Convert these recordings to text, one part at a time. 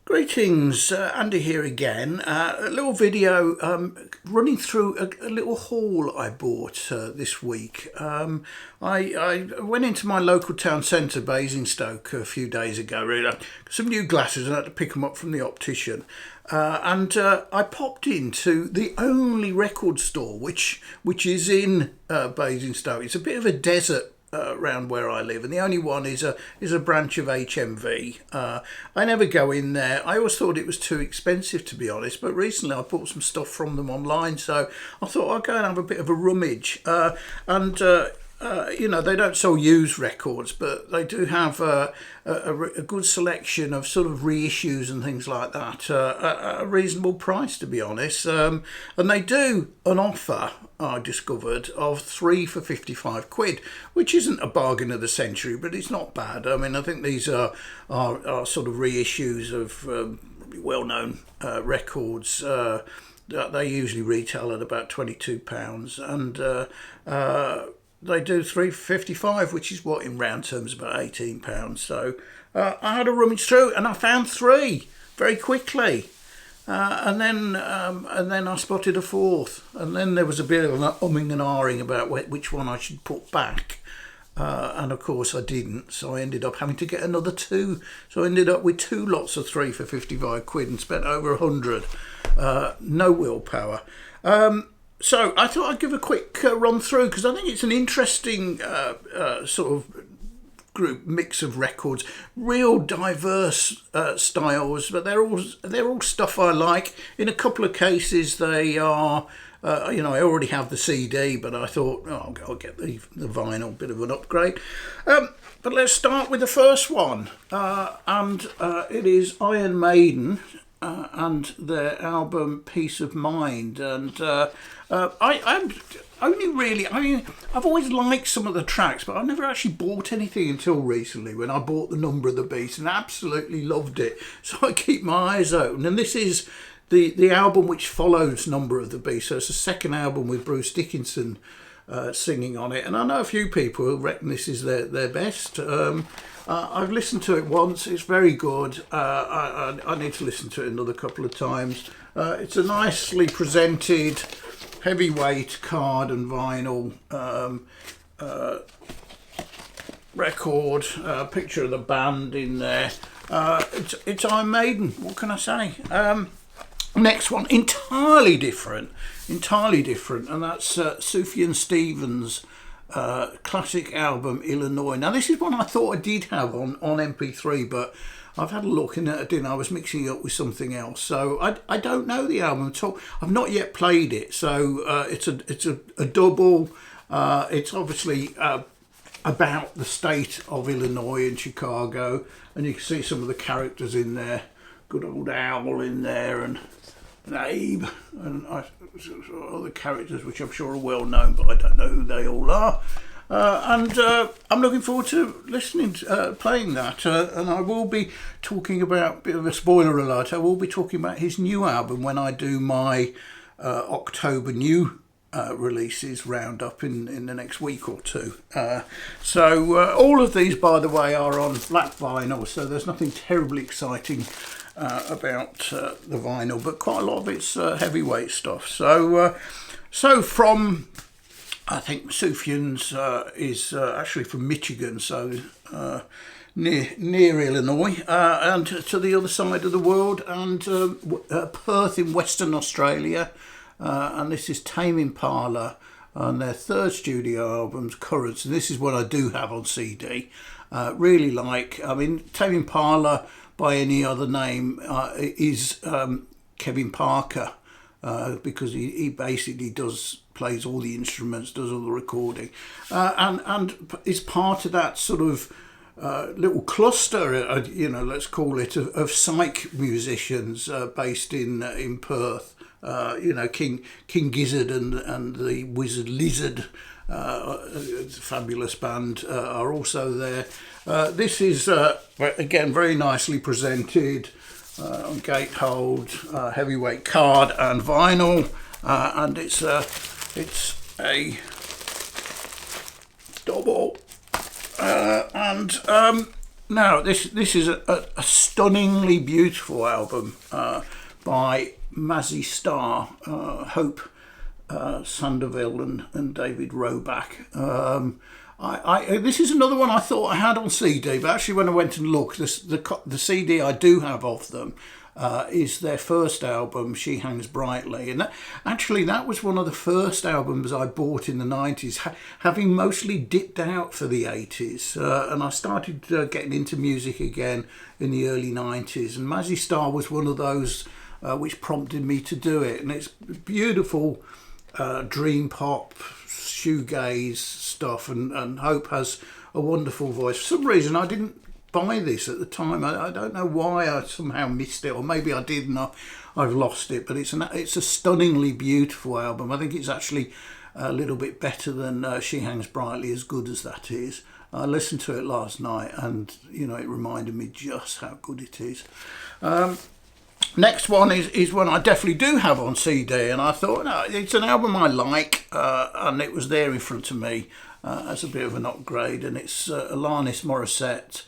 Greetings, Andy here again. A little video running through a little haul I bought this week. I went into my local town centre, Basingstoke, a few days ago. Really, some new glasses, and I had to pick them up from the optician. And I popped into the only record store which is in Basingstoke. It's a bit of a desert around where I live, and the only one is a branch of HMV. I never go in there. I always thought it was too expensive, to be honest, but recently I bought some stuff from them online, so I thought I'd go and have a bit of a rummage. They don't sell used records, but they do have a good selection of sort of reissues and things like that at a reasonable price, to be honest. And they do an offer, I discovered, of 3 for 55 quid, which isn't a bargain of the century, but it's not bad. I mean, I think these are sort of reissues of well-known records. They usually retail at about £22, and they do 3 for 55, which is what in round terms about £18. So I had a rummage through and I found 3 very quickly. And then I spotted a 4th, and then there was a bit of an umming and ahhing about which one I should put back. And of course I didn't, so I ended up having to get another 2. So I ended up with 2 lots of 3 for 55 quid and spent over 100. No willpower. So I thought I'd give a quick run through, because I think it's an interesting sort of group mix of records, real diverse styles, but they're all stuff I like. In a couple of cases they are, I already have the CD, but I thought, I'll get the vinyl, bit of an upgrade. But let's start with the first one, and it is Iron Maiden. And their album Peace of Mind, and I'm only really, I've always liked some of the tracks, but I've never actually bought anything until recently, when I bought the Number of the Beast and absolutely loved it, so I keep my eyes open. And this is the album which follows Number of the Beast, so it's the second album with Bruce Dickinson singing on it, and I know a few people who reckon this is their best. I've listened to it once, it's very good. I need to listen to it another couple of times. It's a nicely presented heavyweight card and vinyl record, picture of the band in there. It's Iron Maiden, what can I say? Next one, entirely different, and that's Sufjan Stevens' classic album Illinois. Now this is one I thought I did have on MP3, but I've had a look and I was mixing it up with something else, so I don't know the album at all. I've not yet played it, so it's a double. It's obviously about the state of Illinois and Chicago, and you can see some of the characters in there. Good old Owl in there, and Abe, and other characters which I'm sure are well known, but I don't know who they all are. And I'm looking forward to playing that. And I will be talking about, bit of a spoiler alert, I will be talking about his new album when I do my October new releases roundup in the next week or two. So all of these, by the way, are on black vinyl, so there's nothing terribly exciting about the vinyl, but quite a lot of it's heavyweight stuff. So from, I think Sufjan's is actually from Michigan, so near Illinois, and to the other side of the world, and Perth in Western Australia. And this is Tame Impala on their 3rd studio album, Currents, and this is what I do have on CD. Really like, Tame Impala by any other name is Kevin Parker, because he basically plays all the instruments, does all the recording, and is part of that sort of little cluster, let's call it, of psych musicians based in Perth. King Gizzard and the Wizard Lizard, it's a fabulous band, are also there. This is again very nicely presented on gatehold, heavyweight card and vinyl, and it's a double, and Now, this is a stunningly beautiful album by Mazy Star, Hope Sandoval and David Roback. This is another one I thought I had on CD, but actually when I went and looked, the CD I do have of them is their first album, She Hangs Brightly. And that was one of the first albums I bought in the 90s, having mostly dipped out for the 80s. And I started getting into music again in the early 90s. And Mazy Star was one of those which prompted me to do it. And it's beautiful dream pop, shoegaze stuff. And Hope has a wonderful voice. For some reason, I didn't buy this at the time. I don't know why. I somehow missed it, or maybe I did and I've lost it. But it's a stunningly beautiful album. I think it's actually a little bit better than She Hangs Brightly, as good as that is. I listened to it last night, and it reminded me just how good it is. Next one is one I definitely do have on CD, and I thought, no, it's an album I like, and it was there in front of me as a bit of an upgrade, and it's Alanis Morissette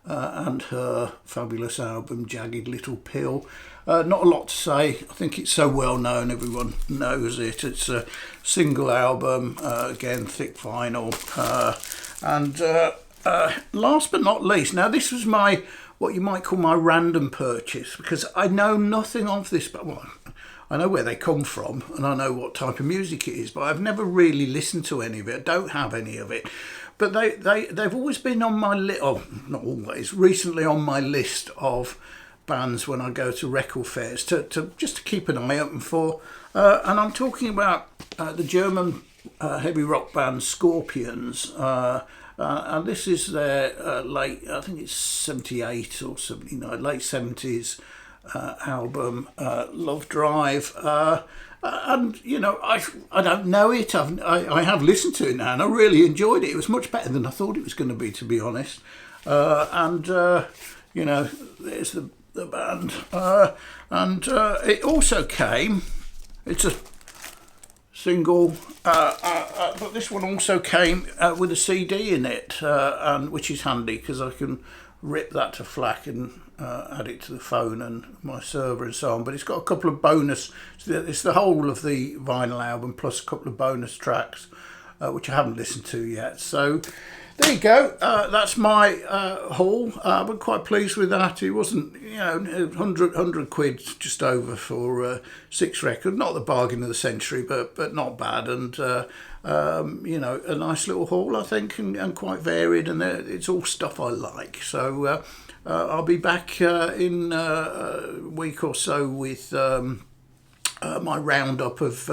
and her fabulous album Jagged Little Pill. Not a lot to say. I think it's so well known, everyone knows it. It's a single album, again, thick vinyl. And last but not least, now this was what you might call my random purchase, because I know nothing of this, but I know where they come from and I know what type of music it is, but I've never really listened to any of it. I don't have any of it. But they've always been on my list, not always, recently on my list of bands when I go to record fairs to just to keep an eye open for. And I'm talking about the German heavy rock band Scorpions. And this is their late, I think it's 78 or 79, late 70s album, Love Drive. And I don't know it. I have listened to it now, and I really enjoyed it. It was much better than I thought it was going to be honest. There's the band, and it also came. It's a single, but this one also came with a CD in it, and which is handy because I can rip that to FLAC and add it to the phone and my server and so on. But it's got a couple of bonus. It's the whole of the vinyl album plus a couple of bonus tracks, which I haven't listened to yet. So there you go. That's my haul. I'm quite pleased with that. It wasn't, 100 quid just over for 6 records. Not the bargain of the century, but not bad. And a nice little haul, I think, and quite varied. And it's all stuff I like. So I'll be back in a week or so with my roundup of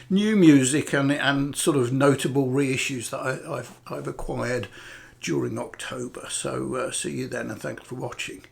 new music and sort of notable reissues that I've acquired during October. So see you then, and thanks for watching.